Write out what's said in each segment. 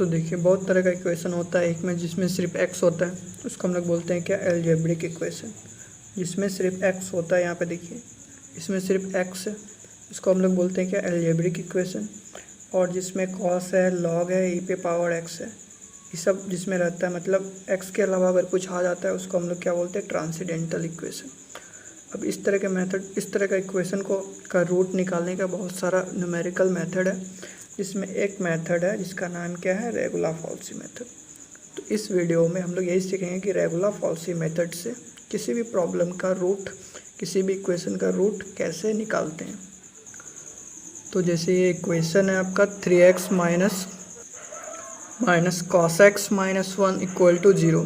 तो देखिए बहुत तरह का इक्वेशन होता है, एक में जिसमें सिर्फ एक्स होता है उसको हम लोग बोलते हैं क्या, अलजेब्रिक इक्वेशन। जिसमें सिर्फ एक्स होता है, यहाँ पे देखिए इसमें सिर्फ एक्स है, इसको हम लोग बोलते हैं क्या, अलजेब्रिक इक्वेशन। और जिसमें कॉस है, लॉग है, ई पे पावर एक्स है, ये सब जिसमें रहता है, मतलब एक्स के अलावा अगर कुछ आ जाता है उसको हम लोग क्या बोलते हैं, ट्रांसेंडेंटल इक्वेशन। अब इस तरह के मेथड, इस तरह का इक्वेशन का रूट निकालने का बहुत सारा न्यूमेरिकल मेथड है, जिसमें एक मेथड है जिसका नाम क्या है, रेगुलार-फॉल्सी मेथड। तो इस वीडियो में हम लोग यही सीखेंगे कि रेगुलार-फॉल्सी मेथड से किसी भी प्रॉब्लम का रूट, किसी भी इक्वेशन का रूट कैसे निकालते हैं। तो जैसे ये इक्वेशन है आपका 3x minus cos x minus 1 equal to 0।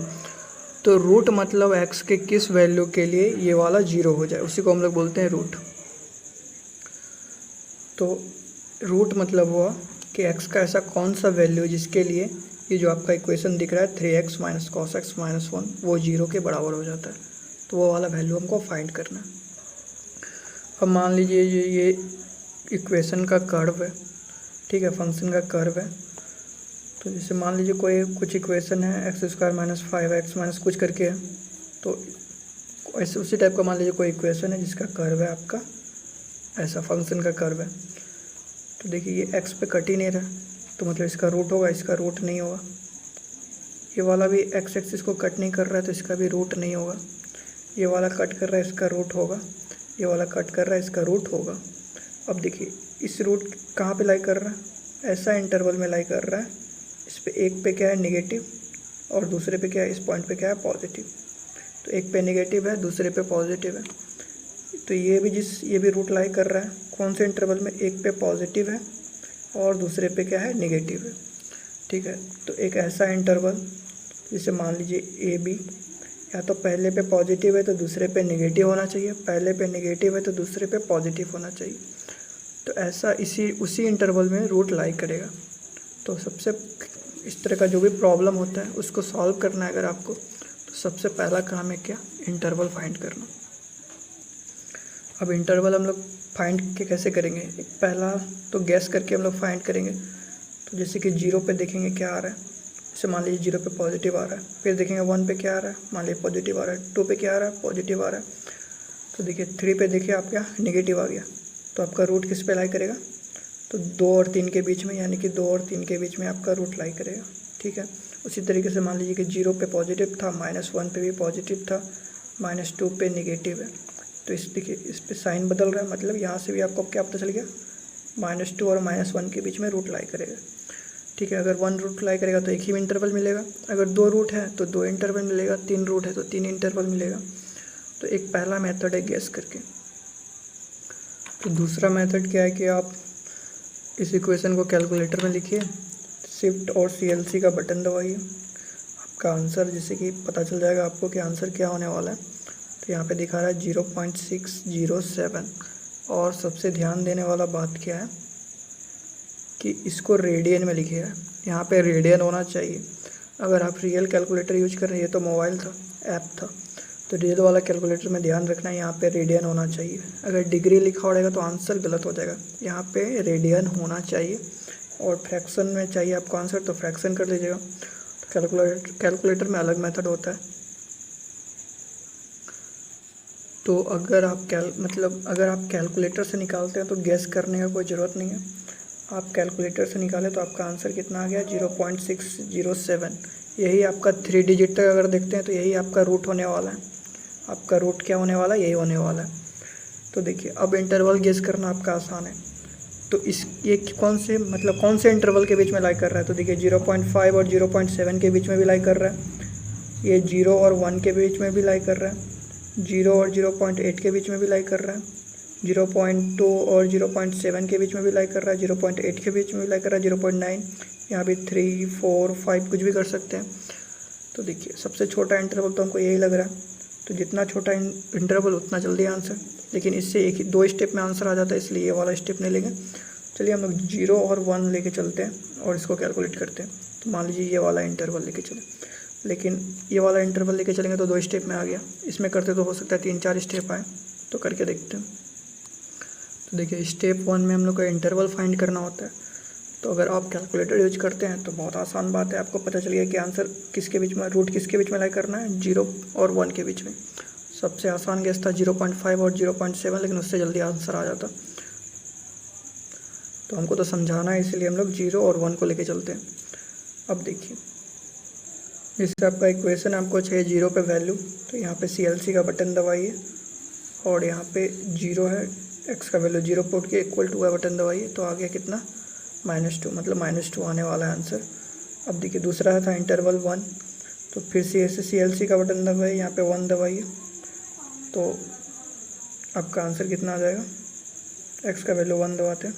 तो रूट मतलब x के किस वैल्यू के लिए ये वाला 0 हो जाए, उसी को हम लोग बोलते हैं रूट। तो रूट मतलब हुआ कि x का ऐसा कौन सा वैल्यू जिसके लिए ये जो आपका इक्वेशन दिख रहा है 3x minus cos x minus 1 वो 0 के बराबर हो जाता है। तो वो वाला वैल्यू हमको फाइंड करना है। अब मान लीजिए ये इक्वेशन का कर्व है, ठीक है, फंक्शन का कर्व है। तो जैसे मान लीजिए कोई कुछ इक्वेशन है x square minus 5x minus कुछ करके है, तो ऐसे उसी टाइप का मान लीजिए कोई इक्वेशन है जिसका कर्व है आपका ऐसा, फंक्शन का कर्व है। तो देखिए ये एक्स पे कट ही नहीं रहा, तो मतलब इसका रूट होगा, इसका रूट नहीं होगा। ये वाला भी एक्स एक्सिस को कट नहीं कर रहा है तो इसका भी रूट नहीं होगा। ये वाला कट कर रहा है, इसका रूट होगा। ये वाला कट कर रहा है, इसका रूट होगा। अब देखिए इस रूट कहाँ पे लाई कर रहा है, ऐसा इंटरवल में लाई कर रहा है। इस पे एक पे क्या है, नेगेटिव, और दूसरे पे क्या है, इस पॉइंट पे क्या है, पॉजिटिव। तो एक पे नेगेटिव है, दूसरे पे पॉजिटिव है। तो ये भी रूट लाई कर रहा है कौन से इंटरवल में, एक पे पॉजिटिव है और दूसरे पे क्या है, नेगेटिव है, ठीक है। तो एक ऐसा इंटरवल जिसे मान लीजिए ए बी, या तो पहले पे पॉजिटिव है तो दूसरे पे नेगेटिव होना चाहिए, पहले पे नेगेटिव है तो दूसरे पे पॉजिटिव होना चाहिए। तो ऐसा उसी इंटरवल में रूट लाई करेगा। तो सबसे इस तरह का जो भी प्रॉब्लम होता है उसको सॉल्व करना है अगर आपको, तो सबसे पहला काम है क्या, इंटरवल फाइंड करना। अब इंटरवल हम लोग फाइंड के कैसे करेंगे, एक पहला तो गैस करके हम लोग फाइंड करेंगे। तो जैसे कि 0 पे देखेंगे क्या आ रहा है, जैसे मान लीजिए 0 पे पॉजिटिव आ रहा है, फिर देखेंगे 1 पे क्या आ रहा है, मान लीजिए पॉजिटिव आ रहा है, 2 पे क्या आ रहा है, पॉजिटिव आ रहा है। तो देखिए 3 पे देखिए आप क्या, नेगेटिव आ गया। तो आपका रूट किस पे लाई करेगा, तो 2 और 3 के बीच में, यानी कि 2 और 3 के बीच में आपका रूट लाई करेगा, ठीक है। उसी तरीके से मान लीजिए कि 0 पे पॉजिटिव था, -1 पे भी पॉजिटिव था, -2 पे नेगेटिव है। तो देखिए इस पे साइन बदल रहा है, मतलब यहाँ से भी आपको क्या पता चल गया, -2 और -1 के बीच में रूट लाई करेगा, ठीक है। अगर 1 रूट लाई करेगा तो एक ही इंटरवल मिलेगा, अगर 2 रूट है तो 2 इंटरवल मिलेगा, 3 रूट है तो 3 इंटरवल मिलेगा। तो एक पहला मेथड है गैस करके। तो दूसरा मेथड क्या है कि आप इस इक्वेशन को कैलकुलेटर में लिखिए, शिफ्ट और CLC का बटन दबाइए, आपका आंसर जैसे कि पता चल जाएगा आपको कि आंसर क्या होने वाला है। तो यहाँ पे दिखा रहा है 0.607। और सबसे ध्यान देने वाला बात क्या है कि इसको रेडियन में लिखिएगा, यहाँ पे रेडियन होना चाहिए। अगर आप रियल कैलकुलेटर यूज कर रहे हैं, ये तो मोबाइल था, ऐप था, तो रियल वाला कैलकुलेटर में ध्यान रखना है, यहाँ पे रेडियन होना चाहिए। अगर डिग्री लिखा रहेगा तो आंसर गलत हो जाएगा, यहाँ पे रेडियन होना चाहिए। और फ्रैक्शन में चाहिए आपको आंसर तो फ्रैक्शन कर लीजिएगा। तो कैलकुलेटर में अलग मेथड होता है। तो अगर आप कैलकुलेटर से निकालते हैं तो गैस करने का कोई ज़रूरत नहीं है। आप कैलकुलेटर से निकालें तो आपका आंसर कितना आ गया, 0.607। यही आपका 3 डिजिट तक अगर देखते हैं तो यही आपका रूट होने वाला है। आपका रूट क्या होने वाला है, यही होने वाला है। तो देखिए अब इंटरवल गेस करना आपका आसान है। तो ये कौन से इंटरवल के बीच में लाई कर रहा है, तो देखिए 0.5 और 0.7 के बीच में भी लाई कर रहा है, ये 0 और 1 के बीच में भी लाई कर रहा है, 0 और 0.8 के बीच में भी लाई कर रहा है, 0.2 और 0.7 के बीच में भी लाई कर रहा है, 0.8 के बीच में भी लाई कर रहा है, 0.9, यहाँ भी 3, 4, 5 कुछ भी कर सकते हैं। तो देखिए सबसे छोटा इंटरवल तो हमको यही लग रहा है। तो जितना छोटा इंटरवल उतना जल्दी आंसर, लेकिन इससे 2 स्टेप में आंसर आ जाता है, इसलिए ये वाला स्टेप नहीं लेंगे। चलिए हम लोग 0 और 1 लेके चलते हैं और इसको कैलकुलेट करते हैं। तो मान लीजिए ये वाला इंटरवल लेके चले, लेकिन ये वाला इंटरवल लेके चलेंगे तो 2 स्टेप में आ गया, इसमें करते तो हो सकता है 3-4 स्टेप आए। तो करके देखते हैं। तो देखिए स्टेप 1 में हम लोग को इंटरवल फाइंड करना होता है। तो अगर आप कैलकुलेटर यूज करते हैं तो बहुत आसान बात है, आपको पता चल गया कि आंसर किसके बीच में, रूट किसके बीच में लाई करना है, 0 और 1 के बीच में। सबसे आसान गेस था 0.5 और 0.7, लेकिन उससे जल्दी आंसर आ जाता। तो हमको तो समझाना है, इसीलिए हम लोग 0 और 1 को लेके चलते हैं। अब देखिए, इससे आपका इक्वेशन आपको चाहिए 0 पे वैल्यू, तो यहाँ पे CLC का बटन दबाइए और यहाँ पे 0 है, x का वैल्यू 0 पुट के इक्वल टू का बटन दबाइए, तो आ गया कितना, -2, मतलब -2 आने वाला है आंसर। अब देखिए दूसरा था इंटरवल 1, तो फिर से ऐसे CLC का बटन दबाइए, यहाँ पे 1 दबाइए, तो आपका आंसर कितना आ जाएगा, x का वैल्यू 1 दबाते हैं,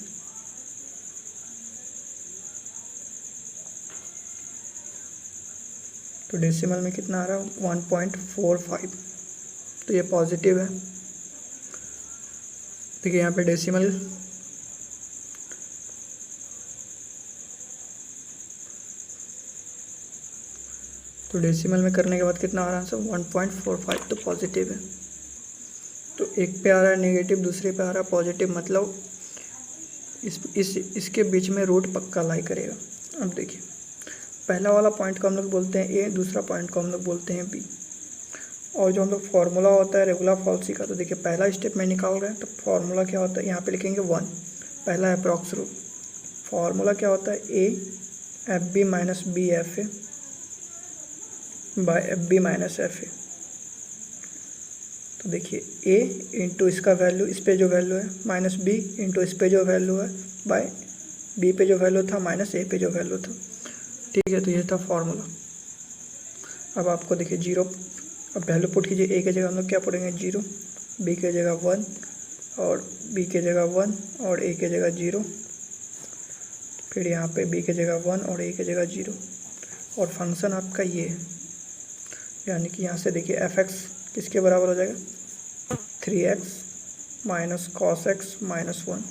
तो डेसिमल में कितना आ रहा है, 1.45, तो ये पॉजिटिव है। देखिए यहाँ पे डेसिमल तो डेसिमल में करने के बाद कितना आ रहा है आंसर, 1.45, तो पॉजिटिव है। तो एक पे आ रहा है नेगेटिव, दूसरे पे आ रहा है पॉजिटिव, मतलब इसके बीच में रूट पक्का लाई करेगा। अब देखिए पहला वाला पॉइंट को हम लोग बोलते हैं ए, दूसरा पॉइंट को हम लोग बोलते हैं बी। और जो हम लोग फार्मूला होता है रेगुलर फॉल्सी का, तो देखिए पहला स्टेप में निकाल रहे हैं, तो फार्मूला क्या होता है, यहाँ पे लिखेंगे 1, पहला अप्रॉक्स रूट। फार्मूला क्या होता है, A F B minus B F A by F B minus F A. तो देखिए ए इंटू इसका वैल्यू, इस पे जो वैल्यू है, माइनस बी इंटू इस पे जो वैल्यू है, बाय बी पे जो वैल्यू था माइनस ए पे जो वैल्यू था। ठीक है, तो ये था फार्मूला। अब आपको देखिए 0, अब वैल्यू पुट कीजिए, ए के जगह हम लोग क्या पुटेंगे 0, बी के जगह 1 और बी के जगह 1 और ए के जगह 0, फिर यहाँ पे बी के जगह 1 और ए के जगह 0, और फंक्शन आपका ये है, यानी कि यहाँ से देखिए एफ एक्स किसके बराबर हो जाएगा, 3x minus cos x minus 1,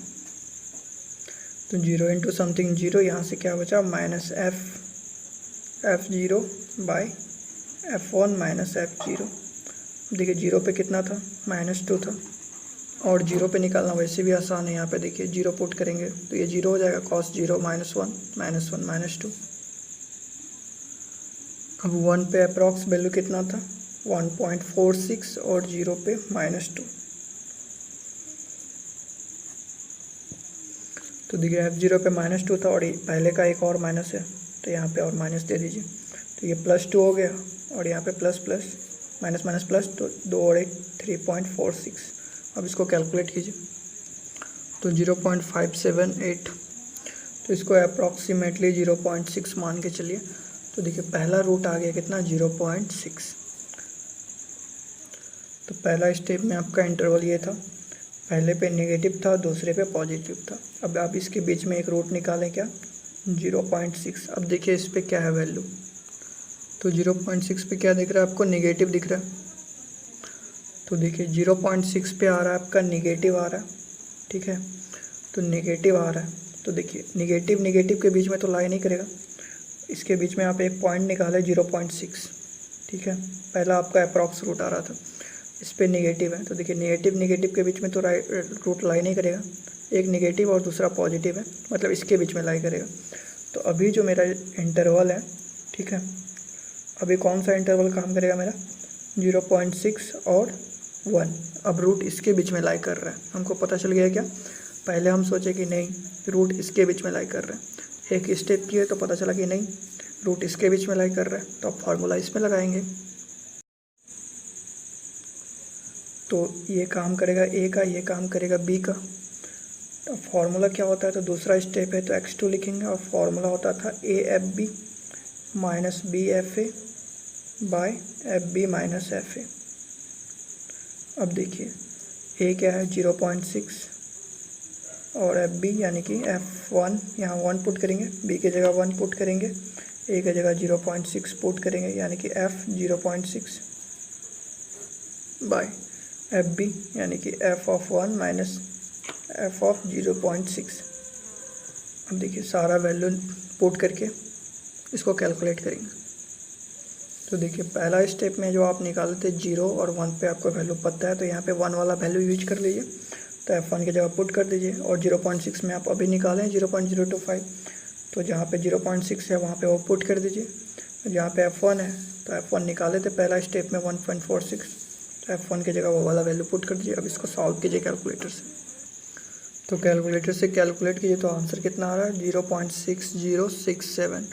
तो 0 इंटू समथिंग 0, यहाँ से क्या बचा, minus f0 by f1 minus f0। देखिए 0 पे कितना था, -2 था, और 0 पे निकालना वैसे भी आसान है। यहाँ पे देखिए 0 पुट करेंगे तो ये 0 हो जाएगा, cos 0 -1 -2। अब 1 पे अप्रॉक्स वैल्यू कितना था, 1.46 और 0 पे -2। तो देखिए f0 पे -2 था और पहले का एक और माइनस है, तो यहाँ पे और माइनस दे दीजिए, तो ये +2 हो गया और यहाँ पे plus plus minus minus plus, तो 2 और 1 3.46। अब इसको कैलकुलेट कीजिए, तो 0.578, तो इसको अप्रॉक्सीमेटली 0.6 मान के चलिए। तो देखिए पहला रूट आ गया कितना, 0.6। तो पहला स्टेप में आपका इंटरवल ये था, पहले पे नेगेटिव था, दूसरे पे पॉजिटिव था। अब आप इसके बीच में एक रूट निकालें, क्या, 0.6। अब देखिए इस पे क्या है वैल्यू, तो 0.6 पे क्या दिख रहा है आपको, नेगेटिव दिख रहा है। तो देखिए 0.6 पे आ रहा है आपका नेगेटिव आ रहा है, ठीक है, तो नेगेटिव आ रहा है, तो देखिए नेगेटिव नेगेटिव के बीच में तो लाई नहीं करेगा, इसके बीच में आप एक पॉइंट निकाले 0.6, ठीक है, पहला आपका अप्रॉक्स रूट आ रहा था, इस पे नेगेटिव है, तो देखिए नेगेटिव नेगेटिव के बीच में तो रूट लाई नहीं करेगा, एक नेगेटिव और दूसरा पॉजिटिव है, मतलब इसके बीच में लाई करेगा। तो अभी जो मेरा इंटरवल है, ठीक है, अभी कौन सा इंटरवल काम करेगा मेरा, 0.6 और 1। अब रूट इसके बीच में लाई कर रहा है, हमको पता चल गया क्या, पहले हम सोचे कि नहीं रूट इसके बीच में लाई कर रहा है, एक स्टेप किए तो पता चला कि नहीं रूट इसके बीच में लाई कर रहा है, तो अब फार्मूला इसमें लगाएंगे, तो ये काम करेगा ए का, ये काम करेगा बी का। तो फार्मूला क्या होता है, तो दूसरा स्टेप है तो x2 लिखेंगे, और फार्मूला होता था A F B minus B F A by F B minus F A. अब देखिए ए क्या है 0.6 और एफ बी यानी कि f1, यहाँ 1 पुट करेंगे, बी के जगह 1 पुट करेंगे, ए के जगह 0.6 पुट करेंगे, यानी कि f 0.6 बाय एफ बी यानी कि f of 1 minus f of 0.6। अब देखिए सारा वैल्यू पुट करके इसको कैलकुलेट करेंगे। तो देखिए पहला स्टेप में जो आप निकालते 0 और 1 पे आपको वैल्यू पता है, तो यहाँ पे 1 वाला वैल्यू यूज कर लीजिए, तो f1 की जगह पुट कर दीजिए, और 0.6 में आप अभी निकालें 0.025, तो जहाँ पे 0.6 है वहाँ पे वो पुट कर दीजिए। जहाँ पे F1 है तो F1 निकाले थे पहला स्टेप में 1.46, तो F1 की जगह वो वाला वैल्यू पुट कर दीजिए। अब इसको सॉल्व कीजिए कैलकुलेटर से। तो कैलकुलेटर से कैलकुलेट कीजिए तो आंसर कितना आ रहा है 0.6067।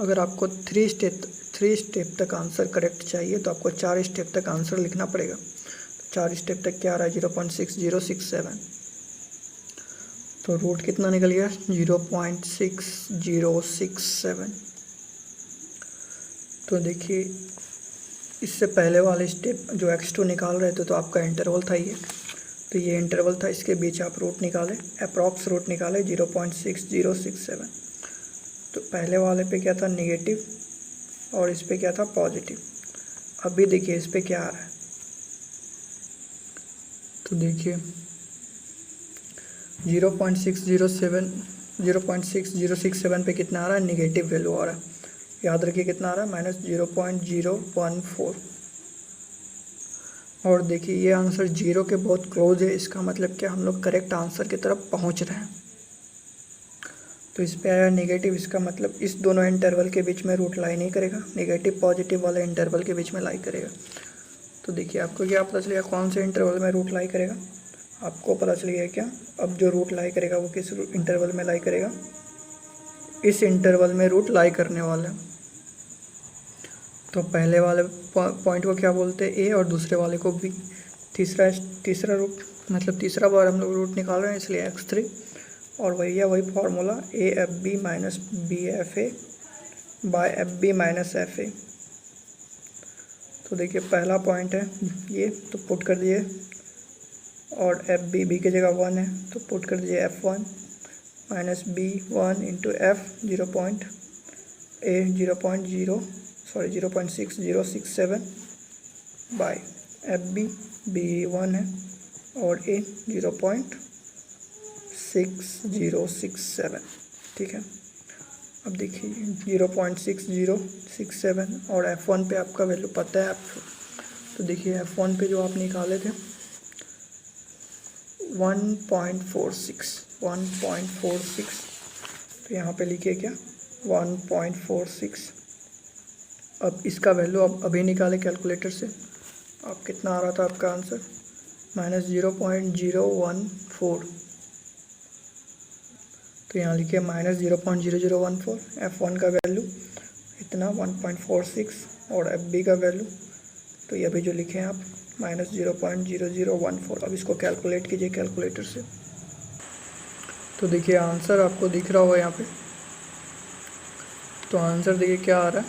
अगर आपको थ्री स्टेप तक आंसर करेक्ट चाहिए तो आपको 4 स्टेप तक आंसर लिखना पड़ेगा। तो 4 स्टेप तक क्या आ रहा है 0.6067। तो रूट कितना निकल गया 0.6067। तो देखिए इससे पहले वाले स्टेप जो x2 निकाल रहे थे तो आपका इंटरवल था ये, तो ये इंटरवल था, इसके बीच आप रूट निकाले, अप्रॉक्स रूट निकाले 0.6067। तो पहले वाले पे क्या था नेगेटिव और इस पे क्या था पॉजिटिव। अभी देखिए इस पे क्या आ रहा है, तो देखिए 0.6067 पे कितना आ रहा है नेगेटिव वैल्यू आ रहा है। याद रखिए कितना आ रहा है -0.014। और देखिए ये आंसर 0 के बहुत क्लोज है, इसका मतलब क्या हम लोग करेक्ट आंसर की तरफ पहुंच रहे हैं। तो इस पे आया नेगेटिव, इसका मतलब इस दोनों इंटरवल के बीच में रूट लाई नहीं करेगा, नेगेटिव पॉजिटिव वाले इंटरवल के बीच में लाई करेगा। तो देखिए आपको क्या पता चलेगा कौन से इंटरवल में रूट लाई करेगा, आपको पता चल गया क्या। अब जो रूट लाई करेगा वो किस इंटरवल में लाई करेगा, इस इंटरवल में रूट लाई करने वाला है। तो पहले वाले पॉइंट को क्या बोलते हैं ए और दूसरे वाले को बी। तीसरा रूट मतलब तीसरा बार हम लोग रूट निकाल रहे हैं इसलिए x3, और वही formula AFB minus BFA by FB minus FA। तो देखिए पहला पॉइंट है ये, तो पुट कर दिए, और FB B की जगह 1 है तो पुट कर दीजिए F1 minus B1 into F 0.6067 by FB B1 है और A 0.6067। ठीक है, अब देखिए 0.6067 और F1 पे आपका वैल्यू पता है आपको। तो देखिए F1 पे जो आप निकाले थे 1.46, तो यहाँ पे लिखिए क्या 1.46। अब इसका वैल्यू आप अभी निकाले कैलकुलेटर से, अब कितना आ रहा था आपका आंसर -0.014। तो यहाँ लिखिए -0.0014। F1 का वैल्यू इतना 1.46 और FB का वैल्यू तो ये अभी जो लिखे हैं आप -0.0014। अब इसको कैलकुलेट कीजिए कैलकुलेटर से। तो देखिए आंसर आपको दिख रहा होगा यहाँ पे, तो आंसर देखिए क्या आ रहा है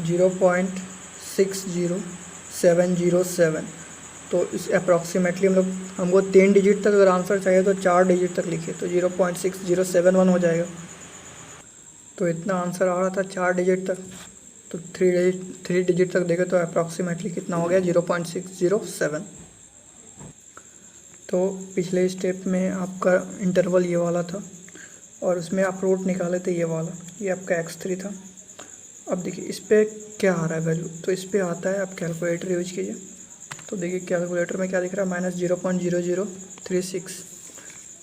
0.60707। तो इस अप्रॉक्सीमेटली हमको 3 डिजिट तक अगर आंसर चाहिए तो 4 डिजिट तक लिखिए, तो 0.6071 हो जाएगा। तो इतना आंसर आ रहा था 4 डिजिट तक, तो 3 डिजिट तक देखें तो अप्रॉक्सीमेटली कितना हो गया 0.607। तो पिछले स्टेप में आपका इंटरवल ये वाला था और उसमें आप रूट निकाले थे ये वाला, ये आपका x3 था। अब देखिए इस पर क्या आ रहा है वैल्यू, तो इस पर आता है, आप कैलकुलेटर यूज कीजिए। तो देखिए कैलकुलेटर में क्या दिख रहा है -0.0036।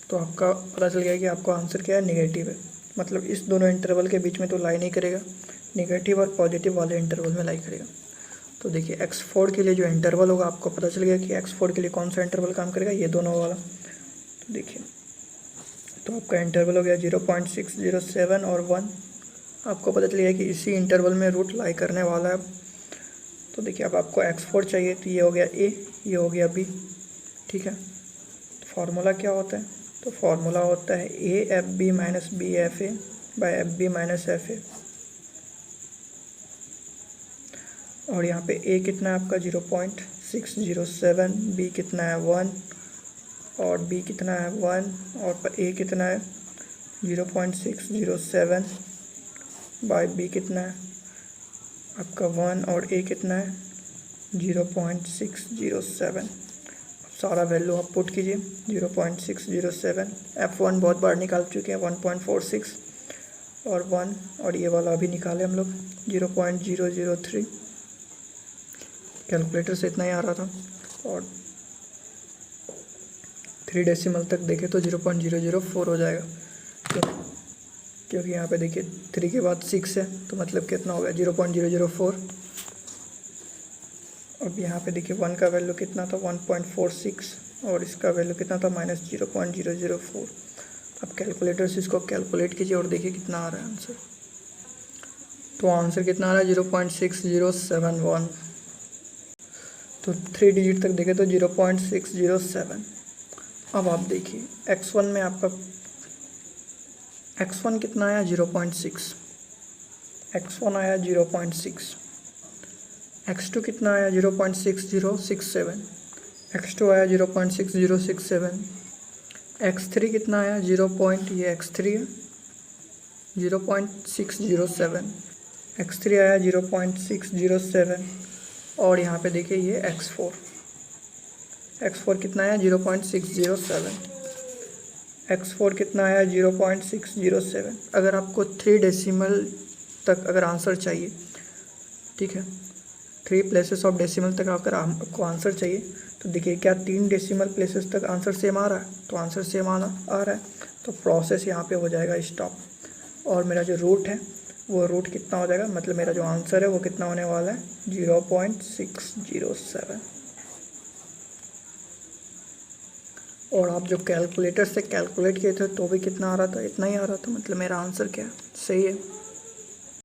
तो आपका पता चल गया कि आपका आंसर क्या है नेगेटिव है, मतलब इस दोनों इंटरवल के बीच में तो लाई नहीं करेगा, नेगेटिव और पॉजिटिव वाले इंटरवल में लाई करेगा। तो देखिए x4 के लिए जो इंटरवल होगा आपको पता चल गया कि x4 के लिए कौन सा इंटरवल काम करेगा, ये दोनों वाला। तो देखिए तो आपका इंटरवल हो गया 0.607 और 1। आपको पता चल गया कि इसी इंटरवल में रूट लाई करने वाला है। तो देखिए अब आपको x4 चाहिए, तो ये हो गया A, ये हो गया B। ठीक है, तो फार्मूला क्या होता है, तो फार्मूला होता है AFB minus BFA by FB minus FA। और यहाँ पे A कितना है आपका 0.607, B कितना है 1 और B कितना है 1 और A कितना है 0.607 बाय B कितना है आपका 1 और A कितना है 0.607। सारा वैल्यू आप पुट कीजिए 0.607। F1 बहुत बार निकाल चुके हैं 1.46 और 1, और ये वाला अभी निकाले हम लोग 0.003। कैलकुलेटर से इतना ही आ रहा था, और 3 डेसिमल तक देखें तो 0.004 हो जाएगा। तो क्योंकि यहाँ पे देखिए 3 के बाद 6 है, तो मतलब कितना हो गया 0.004। अब यहाँ पे देखिए 1 का वैल्यू कितना था 1.46 और इसका वैल्यू कितना था -0.004। अब कैलकुलेटर से इसको कैलकुलेट कीजिए और देखिए कितना आ रहा है आंसर। तो आंसर कितना आ रहा है 0.6071। तो 3 डिजिट तक देखें तो 0.607। अब आप देखिए x1 में आपका x1 कितना आया 0.6, x1 आया 0.6, x2 कितना आया 0.6067, x2 आया 0.6067, x3 कितना आया ये x3 है 0.607, x3 आया 0.607 और यहाँ पे देखिए ये x4 कितना आया 0.607, x4 कितना आया 0.607। अगर आपको 3 डेसिमल तक अगर आंसर चाहिए, ठीक है, 3 प्लेसेस ऑफ डेसिमल तक अगर आपको आंसर चाहिए तो देखिए क्या 3 डेसिमल प्लेसेस तक आंसर सेम आ रहा है, तो आंसर सेम आ रहा है तो प्रोसेस यहाँ पे हो जाएगा स्टॉप। और मेरा जो रूट है वो रूट कितना हो जाएगा, मतलब मेरा जो आंसर है वो कितना होने वाला है 0.607। और आप जो कैलकुलेटर से कैलकुलेट किए थे तो भी कितना आ रहा था, इतना ही आ रहा था, मतलब मेरा आंसर क्या है सही है।